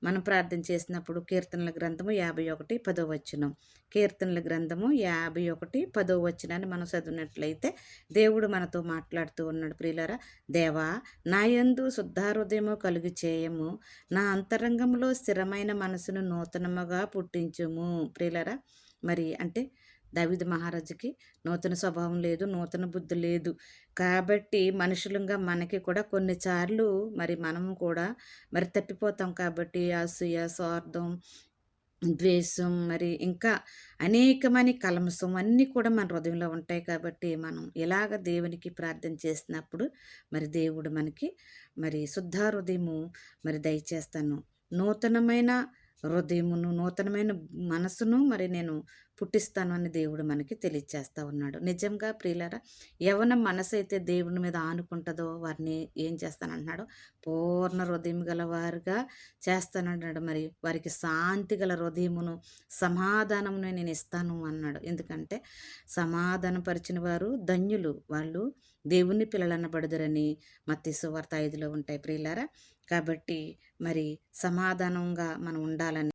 మనం ప్రార్థన చేసినప్పుడు కీర్తనల గ్రంథము 51:10 కీర్తనల గ్రంథము 51:10 మనం చదివినట్లయితే దేవుడు మనతో మాట్లాడుతూ ఉన్నాడు. ప్రియులారా, దేవా నా యందు శుద్ధాహృదయము కలుగు చేయము, నా అంతరంగంలో స్థిరమైన మనసును నూతనముగా పుట్టించుము. ప్రియులారా, మరి అంటే దావీదు మహారాజుకి నూతన స్వభావం లేదు, నూతన బుద్ధి లేదు. కాబట్టి మనుషులంగా మనకి కూడా కొన్నిసార్లు మరి మనము కూడా మరి తప్పిపోతాం. కాబట్టి అసూయ, స్వార్థం, ద్వేషం, మరి ఇంకా అనేకమైన కల్మషం అన్నీ కూడా మన హృదయంలో ఉంటాయి. కాబట్టి మనం ఇలాగ దేవునికి ప్రార్థన చేసినప్పుడు మరి దేవుడు మనకి మరి శుద్ధ హృదయము మరి దయచేస్తాను, నూతనమైన హృదయమును, నూతనమైన మనసును మరి నేను పుట్టిస్తాను అని దేవుడు మనకి తెలియచేస్తా ఉన్నాడు. నిజంగా ప్రియులారా, యవన మనసైతే దేవుని మీద ఆనుకుంటుందో వారిని ఏం చేస్తానంటున్నాడు, పూర్ణ హృదయం గల వారుగా చేస్తానన్నాడు. మరి వారికి శాంతి గల హృదయమును, సమాధానమును నేను ఇస్తాను అన్నాడు. ఎందుకంటే సమాధానపరిచిన వారు ధన్యులు, వాళ్ళు దేవుని పిల్లలనబడుదురని మత్తయి సువార్త 5లో ఉంటాయి ప్రియులారా. కాబట్టి మరి సమాధానంగా మనం ఉండాలని